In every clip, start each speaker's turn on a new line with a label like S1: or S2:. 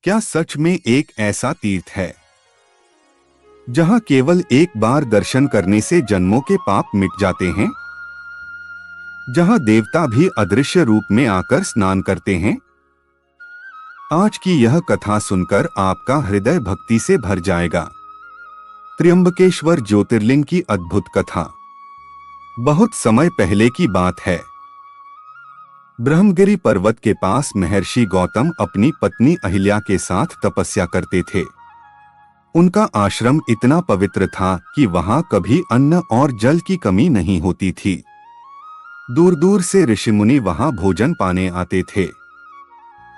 S1: क्या सच में एक ऐसा तीर्थ है जहां केवल एक बार दर्शन करने से जन्मों के पाप मिट जाते हैं, जहां देवता भी अदृश्य रूप में आकर स्नान करते हैं? आज की यह कथा सुनकर आपका हृदय भक्ति से भर जाएगा। त्र्यंबकेश्वर ज्योतिर्लिंग की अद्भुत कथा। बहुत समय पहले की बात है। ब्रह्मगिरि पर्वत के पास महर्षि गौतम अपनी पत्नी अहिल्या के साथ तपस्या करते थे। उनका आश्रम इतना पवित्र था कि वहां कभी अन्न और जल की कमी नहीं होती थी। दूर दूर से ऋषिमुनि वहां भोजन पाने आते थे।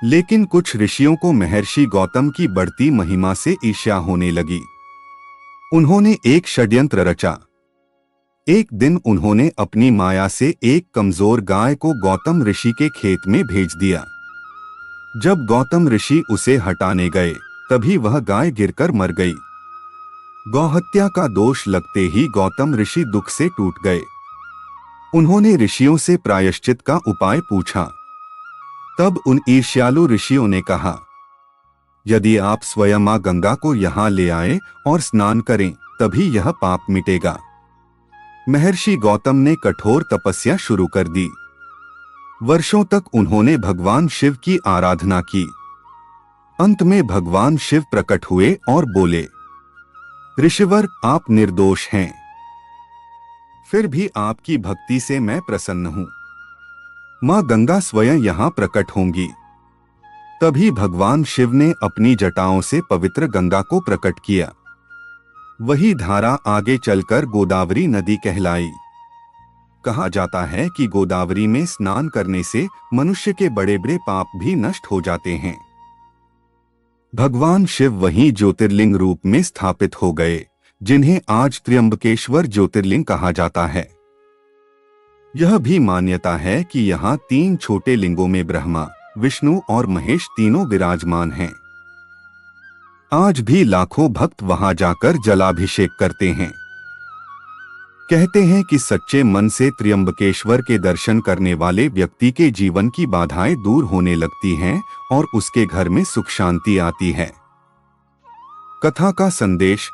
S1: लेकिन कुछ ऋषियों को महर्षि गौतम की बढ़ती महिमा से ईर्ष्या होने लगी। उन्होंने एक षड्यंत्र रचा। एक दिन उन्होंने अपनी माया से एक कमजोर गाय को गौतम ऋषि के खेत में भेज दिया। जब गौतम ऋषि उसे हटाने गए तभी वह गाय गिरकर मर गई। गौहत्या का दोष लगते ही गौतम ऋषि दुख से टूट गए। उन्होंने ऋषियों से प्रायश्चित का उपाय पूछा। तब उन ईर्ष्यालु ऋषियों ने कहा, यदि आप स्वयं मां गंगा को यहाँ ले आए और स्नान करें तभी यह पाप मिटेगा। महर्षि गौतम ने कठोर तपस्या शुरू कर दी। वर्षों तक उन्होंने भगवान शिव की आराधना की। अंत में भगवान शिव प्रकट हुए और बोले, ऋषिवर, आप निर्दोष हैं। फिर भी आपकी भक्ति से मैं प्रसन्न हूं। मां गंगा स्वयं यहां प्रकट होंगी। तभी भगवान शिव ने अपनी जटाओं से पवित्र गंगा को प्रकट किया। वही धारा आगे चलकर गोदावरी नदी कहलाई। कहा जाता है कि गोदावरी में स्नान करने से मनुष्य के बड़े बड़े पाप भी नष्ट हो जाते हैं। भगवान शिव वहीं ज्योतिर्लिंग रूप में स्थापित हो गए, जिन्हें आज त्र्यंबकेश्वर ज्योतिर्लिंग कहा जाता है। यह भी मान्यता है कि यहाँ 3 छोटे लिंगों में ब्रह्मा, विष्णु और महेश तीनों विराजमान हैं। आज भी लाखों भक्त वहां जाकर जलाभिषेक करते हैं। कहते हैं कि सच्चे मन से त्र्यंबकेश्वर के दर्शन करने वाले व्यक्ति के जीवन की बाधाएं दूर होने लगती हैं और उसके घर में सुख शांति आती है। कथा का संदेश: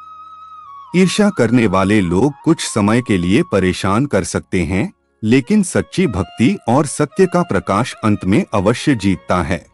S1: ईर्ष्या करने वाले लोग कुछ समय के लिए परेशान कर सकते हैं, लेकिन सच्ची भक्ति और सत्य का प्रकाश अंत में अवश्य जीतता है।